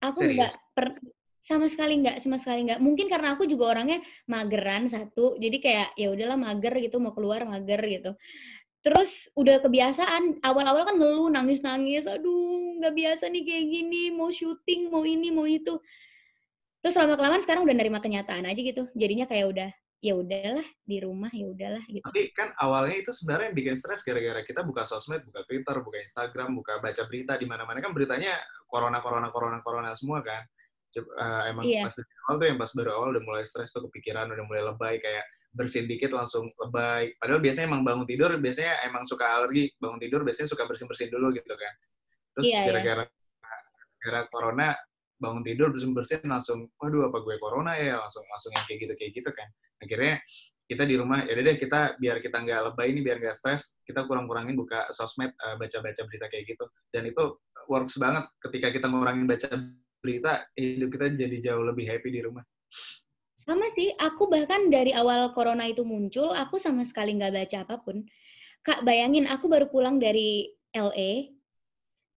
Aku enggak, Serius. sama sekali enggak, sama sekali enggak. Mungkin karena aku juga orangnya mageran satu, jadi kayak ya udahlah mager gitu, mau keluar mager gitu. Terus udah kebiasaan, awal-awal kan ngeluh, nangis-nangis, aduh nggak biasa nih kayak gini, mau syuting, mau ini, mau itu. Terus lama-kelamaan sekarang udah nerima kenyataan aja gitu. Jadinya kayak udah, ya udahlah di rumah, ya udahlah gitu. Tapi kan awalnya itu sebenarnya yang bikin stres gara-gara kita buka sosmed, buka Twitter, buka Instagram, buka baca berita di mana-mana kan beritanya corona semua kan. Emang Iya, pas dari awal tuh yang pas baru awal udah mulai stres tuh kepikiran, udah mulai lebay kayak bersin dikit langsung lebay. Padahal biasanya emang bangun tidur biasanya emang suka alergi, bangun tidur biasanya suka bersin-bersin dulu gitu kan. Terus iya, iya. gara-gara corona bangun tidur bersin-bersin langsung waduh apa gue corona ya langsung yang kayak gitu kan. Akhirnya kita di rumah ya deh kita biar kita nggak lebay ini biar nggak stres kita kurang-kurangin buka sosmed baca-baca berita kayak gitu dan itu works banget ketika kita ngurangin baca berita hidup kita jadi jauh lebih happy di rumah. Sama sih, aku bahkan dari awal corona itu muncul, aku sama sekali nggak baca apapun. Kak, bayangin aku baru pulang dari LA,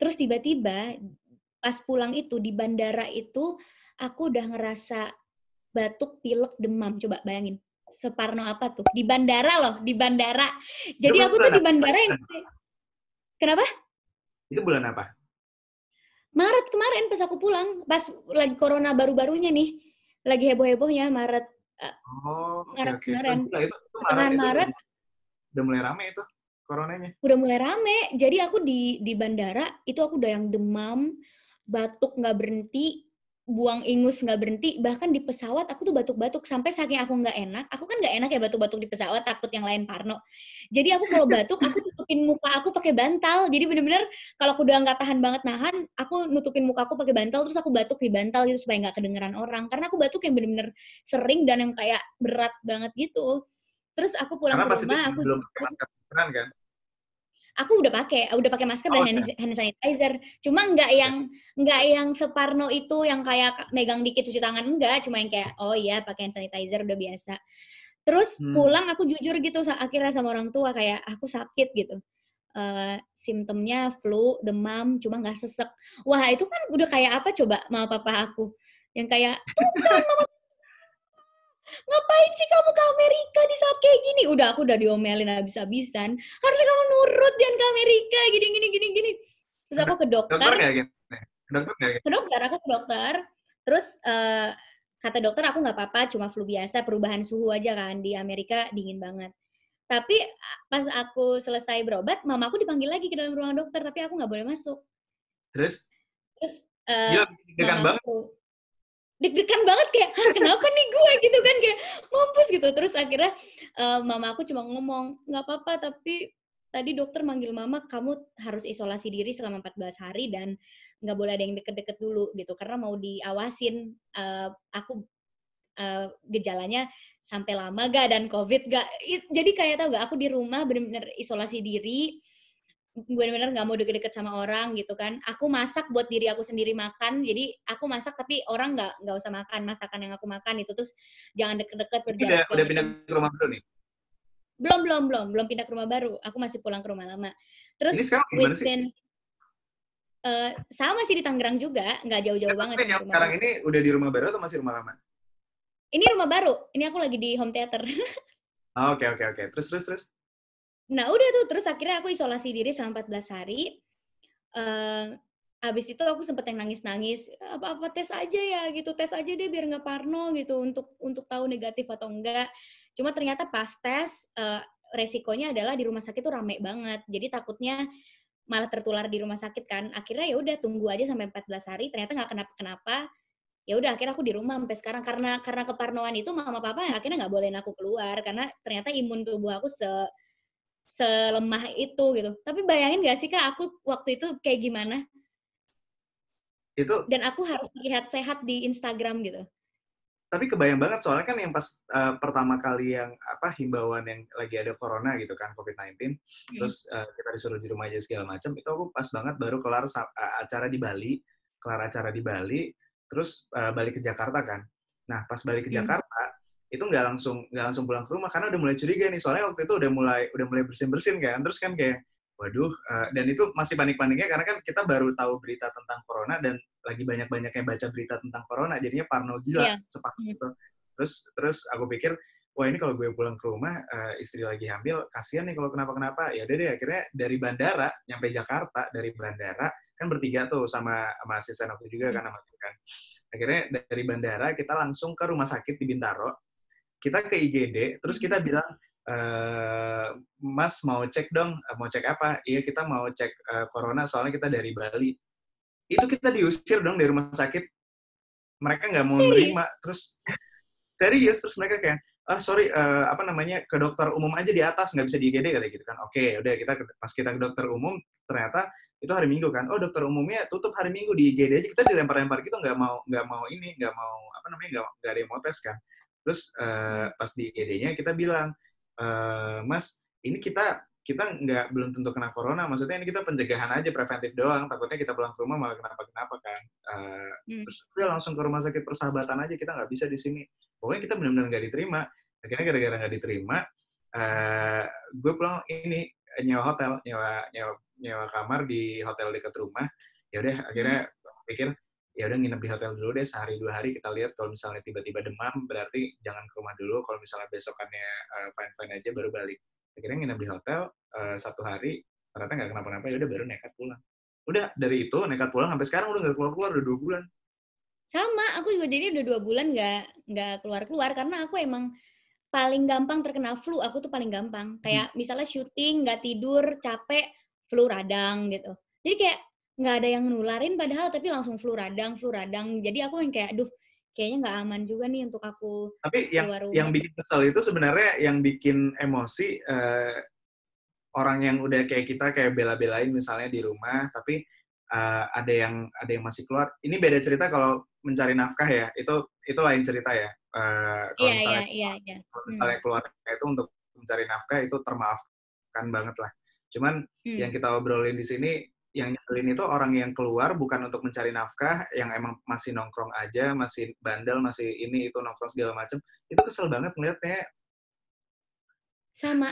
terus tiba-tiba pas pulang itu di bandara itu aku udah ngerasa batuk, pilek, demam. Coba bayangin. Separno apa tuh? Di bandara loh, di bandara. Itu Jadi aku tuh bulan di apa? bandara yang kenapa? Itu bulan apa? Maret kemarin pas aku pulang, pas lagi corona baru-barunya nih. Lagi heboh-hebohnya Maret Oh oke Maret oke. Oh, kemarin. gila, itu Maret Pertengahan itu Maret udah mulai rame itu coronanya. udah mulai rame. Jadi aku di bandara itu aku udah yang demam, batuk nggak berhenti, buang ingus nggak berhenti. Bahkan di pesawat aku tuh batuk-batuk sampai saking aku nggak enak. Aku kan nggak enak ya batuk-batuk di pesawat, takut yang lain parno. Jadi aku kalau batuk aku tutupin muka aku pakai bantal. Jadi bener-bener kalau aku udah nggak tahan banget nahan, aku nutupin muka aku pakai bantal terus aku batuk di bantal gitu supaya nggak kedengeran orang. Karena aku batuk yang bener-bener sering dan yang kayak berat banget gitu. Terus aku pulang Karena ke pas itu rumah, aku belum pakai masker kan. aku udah pakai masker Oh, dan oke. hand sanitizer. Cuma nggak yang separno itu yang kayak megang dikit cuci tangan, enggak, cuma yang kayak oh iya pakai hand sanitizer udah biasa. Terus Hmm. pulang aku jujur gitu akhirnya sama orang tua kayak aku sakit gitu. Simptomnya flu, demam, cuma nggak sesek. Wah itu kan udah kayak apa coba mama papa aku yang kayak tuh kan mama ngapain sih kamu ke Amerika di saat kayak gini? Aku udah diomelin habis-habisan. Harusnya kamu nurut dan ke Amerika, gini. Terus aku ke Dokter dokter, nggak gitu? Dokter nggak gitu? aku ke dokter. Terus kata dokter aku nggak apa-apa, cuma flu biasa, perubahan suhu aja kan. Di Amerika dingin banget. Tapi pas aku selesai berobat, mama aku dipanggil lagi ke dalam ruangan dokter, tapi aku nggak boleh masuk. Terus Terus gila deg-degan mama banget. aku deg-degan banget kayak, hah kenapa nih gue gitu kan kayak mampus gitu. Terus akhirnya mama aku cuma ngomong, nggak apa-apa tapi tadi dokter manggil mama kamu harus isolasi diri selama 14 hari dan nggak boleh ada yang deket-deket dulu gitu karena mau diawasin aku gejalanya sampai lama gak dan covid gak. Jadi kayak tau gak aku di rumah bener-bener isolasi diri, benar-benar nggak mau deket-deket sama orang gitu kan. Aku masak buat diri aku sendiri makan. Jadi aku masak tapi orang nggak usah makan masakan yang aku makan itu. Terus jangan deket-deket Ini berjarak segala udah pindah macam. ke rumah baru nih. Belum pindah ke rumah baru. Aku masih pulang ke rumah lama. Ini Terus sekarang gimana sih? sama sih di Tangerang juga, nggak Ya, jauh-jauh banget maksudnya sama yang rumah sekarang baru. ini udah di rumah baru atau masih rumah lama? Ini rumah baru. Ini aku lagi di home theater. Oh, oke. Terus. Nah udah tuh terus akhirnya aku isolasi diri selama 14 hari. Uh, Abis itu aku sempet yang nangis-nangis, apa-apa tes aja ya gitu, tes aja deh biar nggak parno gitu untuk tahu negatif atau enggak. Cuma ternyata pas tes resikonya adalah di rumah sakit tuh rame banget, jadi takutnya malah tertular di rumah sakit kan. Akhirnya ya udah tunggu aja sampai 14 hari, ternyata nggak kenapa-kenapa. Ya udah akhirnya aku di rumah sampai sekarang karena keparnoan itu mama papa akhirnya nggak bolehin aku keluar karena ternyata imun tubuh aku selemah itu gitu. Tapi bayangin gak sih Kak, aku waktu itu kayak gimana? Itu Dan aku harus terlihat sehat di Instagram gitu. tapi kebayang banget soalnya kan yang pas pertama kali yang apa himbauan yang lagi ada corona gitu kan COVID-19 terus kita disuruh di rumah aja segala macam itu aku pas banget baru kelar acara di Bali terus balik ke Jakarta kan. Nah pas balik ke Jakarta itu nggak langsung pulang ke rumah karena udah mulai curiga nih, soalnya waktu itu udah mulai bersin-bersin kan, terus kan kayak waduh, dan itu masih panik-paniknya karena kan kita baru tahu berita tentang corona dan lagi banyak-banyaknya baca berita tentang corona, jadinya parno gila, Iya. sepakat itu. Terus aku pikir, wah ini kalau gue pulang ke rumah, istri lagi hamil, kasihan nih kalau kenapa-kenapa. Ya udah deh, akhirnya dari bandara, nyampe Jakarta, dari bandara, kan bertiga tuh sama asisten aku juga kan, sama kan. Akhirnya dari bandara, kita langsung ke rumah sakit di Bintaro, kita ke IGD, terus kita bilang, Mas mau cek dong, mau cek apa? Iya kita mau cek corona, soalnya kita dari Bali. Itu kita diusir dong dari rumah sakit, mereka nggak mau Serius? nerima, terus serius, terus mereka kayak, sorry, apa namanya, ke dokter umum aja di atas, nggak bisa di IGD, kata gitu kan. Oke, udah pas kita ke dokter umum, ternyata itu hari Minggu kan, oh dokter umumnya tutup hari Minggu, di IGD aja kita dilempar-lempar gitu, nggak mau apa namanya, nggak ada yang mau tes kan. Terus pas di IGD-nya kita bilang, Mas, ini kita belum tentu kena corona, maksudnya ini kita pencegahan aja, preventif doang, takutnya kita pulang ke rumah malah kenapa-kenapa kan. Terus udah langsung ke rumah sakit Persahabatan aja, kita nggak bisa di sini. Pokoknya kita benar-benar nggak diterima. Akhirnya gara-gara nggak diterima, gue pulang ini nyewa hotel, nyewa kamar di hotel dekat rumah. Ya udah, akhirnya pikir ya udah nginep di hotel dulu deh sehari 2 hari, kita lihat kalau misalnya tiba-tiba demam berarti jangan ke rumah dulu, kalau misalnya besokannya fine-fine aja baru balik. Akhirnya nginep di hotel 1 hari, ternyata nggak kenapa-napa, ya udah baru nekat pulang. Udah dari itu nekat pulang sampai sekarang udah nggak keluar-keluar, udah 2 bulan. Sama, aku juga jadi udah 2 bulan nggak keluar-keluar karena aku emang paling gampang terkena flu. Aku tuh paling gampang. Kayak misalnya syuting, nggak tidur, capek, flu radang gitu. Jadi kayak nggak ada yang nularin padahal tapi langsung flu radang. Jadi aku yang kayak, aduh, kayaknya nggak aman juga nih untuk aku Tapi keluar yang rumah. bikin kesel itu sebenarnya yang bikin emosi, orang yang udah kayak kita kayak bela-belain misalnya di rumah, tapi ada yang masih keluar. Ini beda cerita kalau mencari nafkah ya, itu lain cerita ya. Kalau Iya, iya, misalnya iya, iya. keluar itu untuk mencari nafkah itu termaafkan banget lah. Cuman yang kita obrolin di sini, yang nyebelin itu orang yang keluar bukan untuk mencari nafkah, yang emang masih nongkrong aja, masih bandel, masih ini itu nongkrong segala macem. Itu kesel banget ngeliatnya. Sama.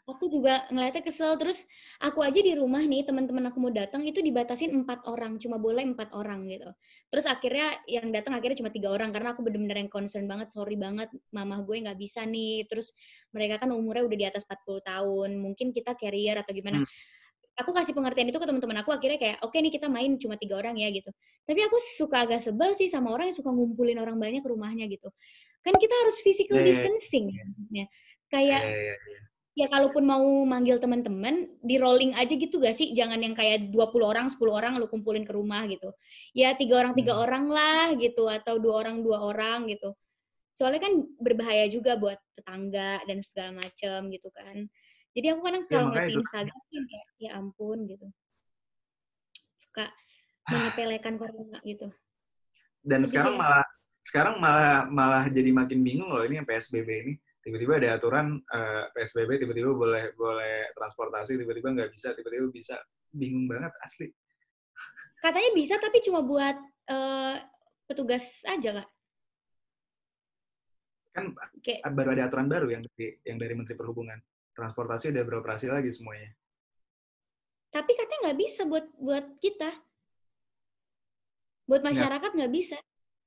Aku juga ngeliatnya kesel. Terus aku aja di rumah nih, teman-teman aku mau datang itu dibatasin 4 orang, cuma boleh 4 orang gitu. Terus akhirnya yang datang akhirnya cuma 3 orang karena aku bener-bener yang concern banget, sorry banget, mama gue nggak bisa nih. Terus mereka kan umurnya udah di atas 40 tahun, mungkin kita carrier atau gimana. Aku kasih pengertian itu ke teman-teman aku, akhirnya kayak oke nih kita main cuma 3 orang ya gitu. Tapi aku suka agak sebel sih sama orang yang suka ngumpulin orang banyak ke rumahnya gitu. Kan kita harus physical distancing ya. Kayak ya kalaupun mau manggil teman-teman, di rolling aja gitu gak sih? Jangan yang kayak 20 orang, 10 orang lu kumpulin ke rumah gitu. Ya 3 orang lah gitu, atau 2 orang 2 orang gitu. Soalnya kan berbahaya juga buat tetangga dan segala macem gitu kan. Jadi aku kadang Ya kalau ngeliat makanya di itu. Instagram kayak ya ampun gitu. Suka menyepelekan corona gitu. Dan Sedih sekarang ya. malah jadi makin bingung loh ini yang PSBB ini. Tiba-tiba ada aturan PSBB, tiba-tiba boleh transportasi, tiba-tiba nggak bisa, tiba-tiba bisa. Bingung banget asli. Katanya bisa tapi cuma buat petugas aja, Kak. Kan Kayak baru ada aturan baru yang dari Menteri Perhubungan. Transportasi udah beroperasi lagi semuanya. tapi katanya nggak bisa buat kita. Buat masyarakat nggak bisa.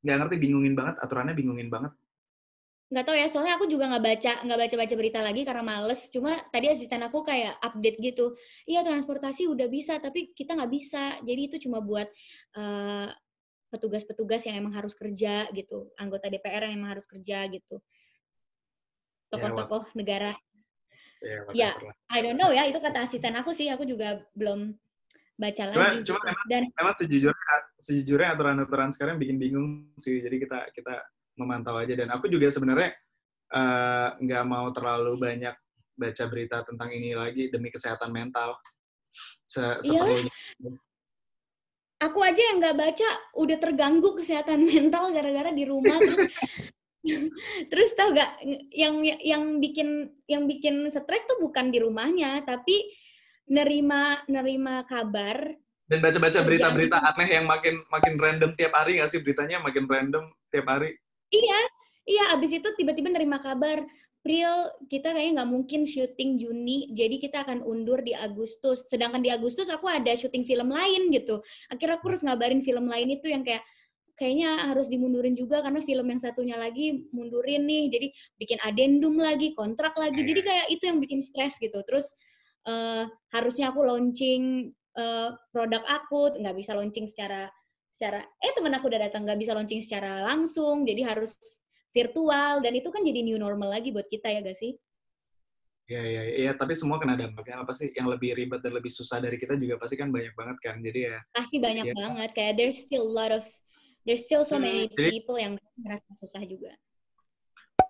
Nggak ngerti, bingungin banget, aturannya bingungin banget. Nggak tahu ya, soalnya aku juga nggak baca berita lagi karena males. Cuma tadi asisten aku kayak update gitu. Iya transportasi udah bisa, tapi kita nggak bisa. Jadi itu cuma buat petugas-petugas yang emang harus kerja gitu. Anggota DPR yang emang harus kerja gitu. Ya, Tokoh-tokoh negara. Ya, whatever lah. I don't know ya, itu kata asisten aku sih. Aku juga belum baca Cuma lagi gitu. Dan emang sejujurnya aturan-aturan sekarang bikin bingung sih. Jadi kita memantau aja. Dan aku juga sebenarnya nggak mau terlalu banyak baca berita tentang ini lagi demi kesehatan mental. iyalah, Seperlunya. aku aja yang nggak baca udah terganggu kesehatan mental gara-gara di rumah. Terus tau gak yang bikin stres tuh bukan di rumahnya, tapi nerima kabar Dan baca-baca kerjaan berita-berita itu. aneh yang makin random tiap hari nggak sih, beritanya makin random tiap hari. Iya, Iya, abis itu tiba-tiba nerima kabar, Pril, kita kayaknya nggak mungkin syuting Juni, jadi kita akan undur di Agustus. Sedangkan di Agustus aku ada syuting film lain gitu. Akhirnya aku harus ngabarin film lain itu yang kayaknya harus dimundurin juga karena film yang satunya lagi mundurin nih. Jadi bikin adendum lagi, kontrak lagi. Jadi kayak itu yang bikin stres gitu. Terus harusnya aku launching produk aku, nggak bisa launching secara teman aku udah datang nggak bisa launching secara langsung, jadi harus virtual, dan itu kan jadi new normal lagi buat kita ya gak sih? Iya, tapi semua kena dampaknya apa sih? Yang lebih ribet dan lebih susah dari kita juga pasti kan banyak banget kan. Jadi ya, Pasti banyak ya, banget, kayak there's still so many jadi people yang merasa susah juga.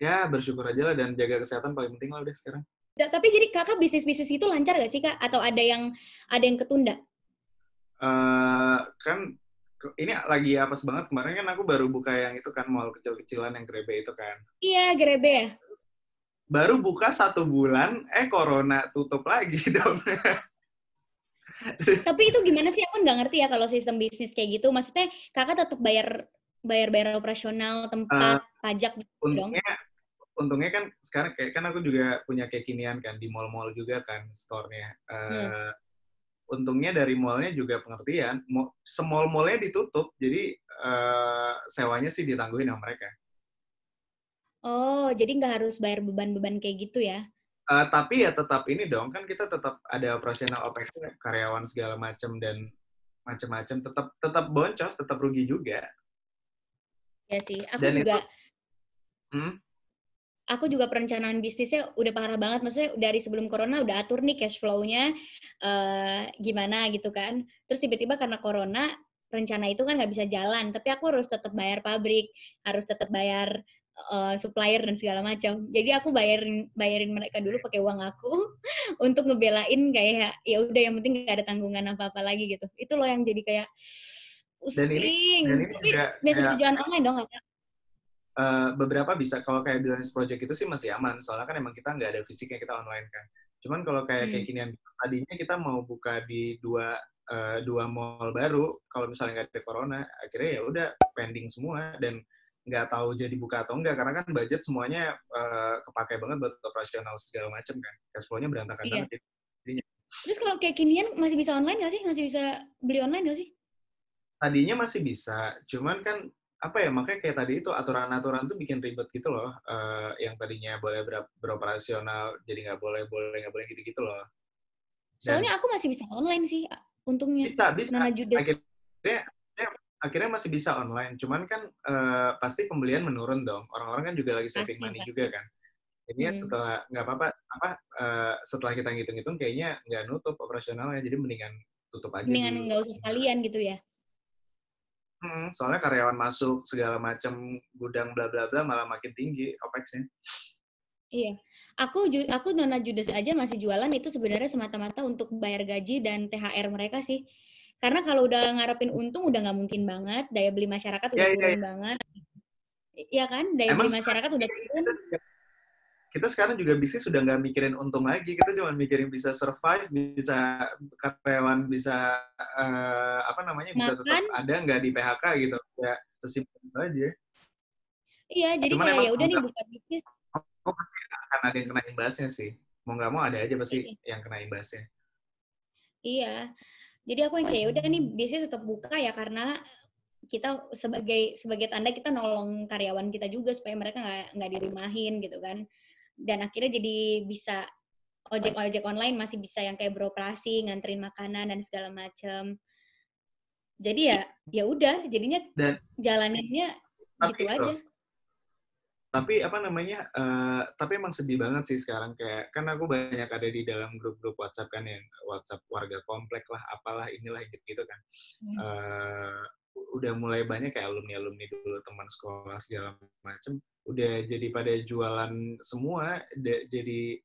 ya bersyukur aja lah dan jaga kesehatan paling penting lah udah sekarang. Tapi jadi kakak bisnis itu lancar gak sih kak? Atau ada yang ketunda? Kan ini lagi apes banget, kemarin kan aku baru buka yang itu kan, mall kecil-kecilan yang Grebe itu kan. Iya, Grebe ya? Baru buka 1 bulan, corona tutup lagi dong. Tapi itu gimana sih? Aku nggak ngerti ya kalau sistem bisnis kayak gitu. Maksudnya kakak tetap bayar operasional, tempat, pajak gitu dong? Untungnya kan sekarang kayak kan aku juga punya kekinian kan di mall-mall juga kan store-nya. Untungnya dari mallnya juga pengertian, semall-mallnya ditutup, jadi sewanya sih ditangguhin sama mereka. Oh, jadi nggak harus bayar beban-beban kayak gitu ya? Tapi ya tetap ini dong, kan kita tetap ada operasional OPEX, karyawan segala macam dan macam-macam, tetap boncos, tetap rugi juga. Ya sih, Dan itu, aku juga perencanaan bisnisnya udah parah banget. Maksudnya dari sebelum corona udah atur nih cash flow-nya gimana gitu kan. Terus tiba-tiba karena corona, rencana itu kan nggak bisa jalan. Tapi aku harus tetap bayar pabrik, harus tetap bayar supplier dan segala macam. Jadi aku bayarin mereka dulu pakai uang aku untuk ngebelain kayak ya udah yang penting nggak ada tanggungan apa-apa lagi gitu. Itu loh yang jadi kayak dan ini pusing. Tapi juga bisa jalan online dong nggak? beberapa bisa, kalau kayak business project itu sih masih aman, soalnya kan emang kita nggak ada fisiknya, kita online kan. Cuman kalau kayak kinian, tadinya kita mau buka di dua mall baru, kalau misalnya nggak ada corona, akhirnya ya udah pending semua, dan nggak tahu jadi buka atau enggak, karena kan budget semuanya kepakai banget buat operasional segala macam kan, cash flow-nya berantakan banget jadinya. Terus kalau kayak kinian masih bisa online nggak sih? Masih bisa beli online nggak sih? Tadinya masih bisa, cuman kan apa ya, makanya kayak tadi itu aturan-aturan tuh bikin ribet gitu loh, yang tadinya boleh beroperasional jadi nggak boleh gitu-gitu loh. Dan soalnya aku masih bisa online sih untungnya. bisa Nana Judet. akhirnya masih bisa online, cuman kan pasti pembelian menurun dong, orang-orang kan juga lagi saving money juga kan. Jadi setelah nggak apa-apa, setelah kita ngitung-ngitung kayaknya nggak nutup operasionalnya, jadi mendingan tutup aja mendingan dulu. nggak usah sekalian gitu ya. Soalnya karyawan masuk segala macam, gudang bla bla bla, malah makin tinggi OPEX-nya. Iya. Aku Nona Judes aja masih jualan itu sebenarnya semata-mata untuk bayar gaji dan THR mereka sih. Karena kalau udah ngarepin untung udah nggak mungkin banget, daya beli masyarakat udah turun banget. Iya kan? Daya beli masyarakat udah turun. Kita sekarang juga bisnis sudah nggak mikirin untung lagi, kita cuma mikirin bisa survive, bisa karyawan bisa bisa tetap ada, nggak di PHK gitu, ya sesimpel itu aja. Iya, jadi cuman kayak emang ya udah nih buka bisnis. Pasti akan ada yang kena imbasnya sih, mau nggak mau ada aja pasti yang kena imbasnya. Iya, jadi aku yang kayak udah nih bisnis tetap buka ya, karena kita sebagai tanda kita nolong karyawan kita juga supaya mereka nggak dirumahin gitu kan. Dan akhirnya jadi bisa ojek online masih bisa yang kayak beroperasi, nganterin makanan dan segala macam. Jadi ya udah, jadinya jalaninnya gitu aja. Tapi tapi emang sedih banget sih sekarang, kayak kan aku banyak ada di dalam grup-grup WhatsApp kan, yang WhatsApp warga komplek lah, apalah inilah gitu kan. Udah mulai banyak kayak alumni dulu, teman sekolah segala macem, udah jadi pada jualan semua, jadi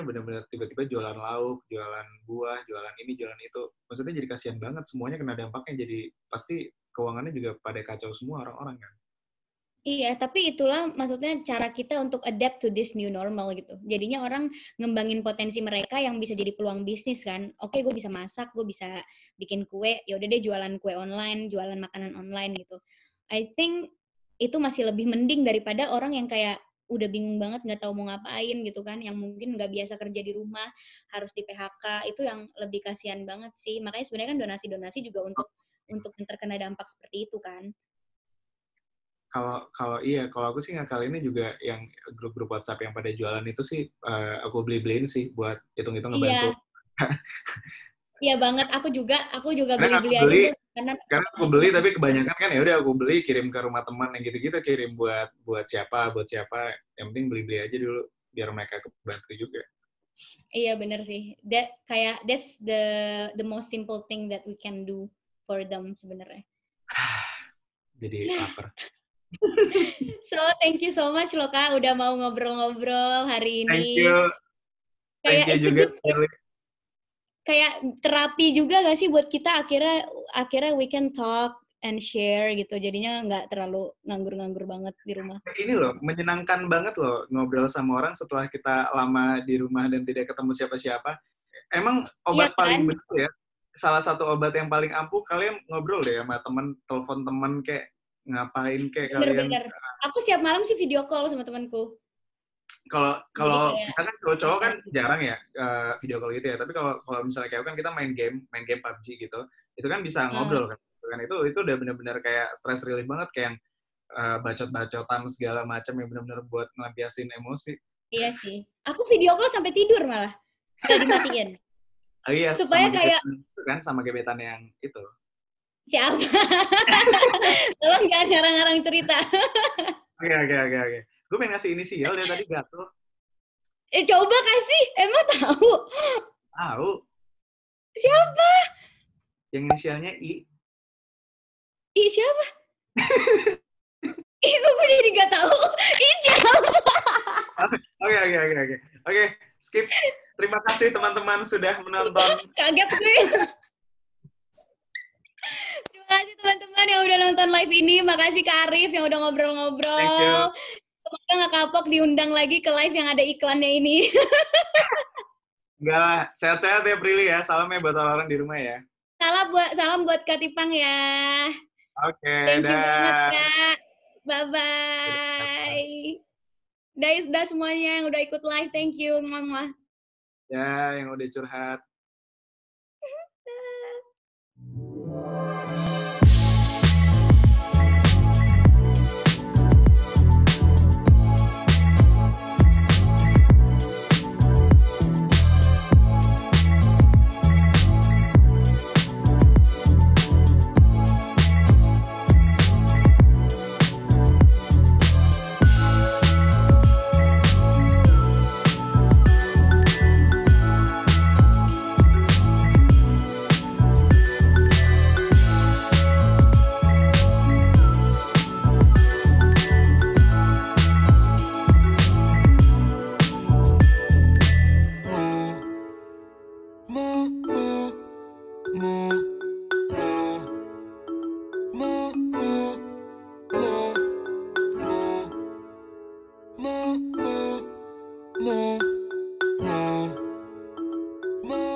benar-benar tiba-tiba jualan lauk, jualan buah, jualan ini, jualan itu. Maksudnya jadi kasihan banget, semuanya kena dampaknya, jadi pasti keuangannya juga pada kacau semua orang-orang kan. Iya, tapi itulah maksudnya cara kita untuk adapt to this new normal gitu. Jadinya orang ngembangin potensi mereka yang bisa jadi peluang bisnis kan. Oke, gue bisa masak, gue bisa bikin kue, ya udah deh jualan kue online, jualan makanan online gitu. I think itu masih lebih mending daripada orang yang kayak udah bingung banget nggak tahu mau ngapain gitu kan, yang mungkin nggak biasa kerja di rumah harus di PHK, itu yang lebih kasihan banget sih. Makanya sebenarnya kan donasi-donasi juga untuk yang terkena dampak seperti itu kan. Kalau aku sih kali ini juga yang grup-grup WhatsApp yang pada jualan itu sih aku beliin sih buat hitung-hitung ngebantu. Iya, iya banget. Aku juga Karena beli-beli aja tuh karena aku beli tapi kebanyakan kan ya udah aku beli kirim ke rumah teman yang gitu-gitu, kirim buat siapa yang penting beli-beli aja dulu biar mereka kebantu juga. Iya bener sih. That's the most simple thing that we can do for them sebenarnya. Jadi lapar. So thank you so much loh Kak udah mau ngobrol-ngobrol hari Thank ini. you. Thank Kayak you it's a juga. good kayak terapi juga gak sih buat kita, akhirnya we can talk and share gitu. Jadinya nggak terlalu nganggur-nganggur banget di rumah. Ini loh, menyenangkan banget loh ngobrol sama orang setelah kita lama di rumah dan tidak ketemu siapa-siapa. Emang Iya obat kan? paling betul ya, salah satu obat yang paling ampuh kalian ngobrol deh sama temen, telepon temen kayak ngapain kayak kalian. Bener-bener. Aku setiap malam sih video call sama temanku. Jadi Kalau kayak kita kan cowok-cowok kan jarang ya video call gitu ya, tapi kalau misalnya kayak kan kita main game PUBG gitu, itu kan bisa ngobrol kan. Itu udah benar-benar kayak stress relief banget, kayak yang bacot-bacotan segala macam yang benar-benar buat ngelampiasin emosi. Iya sih. Aku video call sampai tidur malah. Nggak dimatiin. Oh iya, Supaya kayak itu kan sama gebetan yang itu. siapa? Tolong jangan ngarang-ngarang cerita. Oke. Gue pengen ngasih inisial dari tadi gatel. Coba kasih. Emang tahu? Tahu. Siapa? Yang inisialnya I. Ih, siapa? Ih, gue jadi gak tahu. Ih, siapa? Oke, skip. Terima kasih teman-teman sudah menonton. Kaget gue. Terima kasih teman-teman yang udah nonton live ini. Makasih Kak Arif yang udah ngobrol-ngobrol. Thank you. Semoga gak kapok diundang lagi ke live yang ada iklannya ini. Enggak lah, sehat-sehat ya Prilly ya. Salam ya buat orang-orang di rumah ya. Salam buat Kak Tipang ya. Oke, Thank you dah. banget Kak. Bye-bye. Dah semuanya yang udah ikut live. Thank you. Mwah. Ya, yang udah curhat.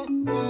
No.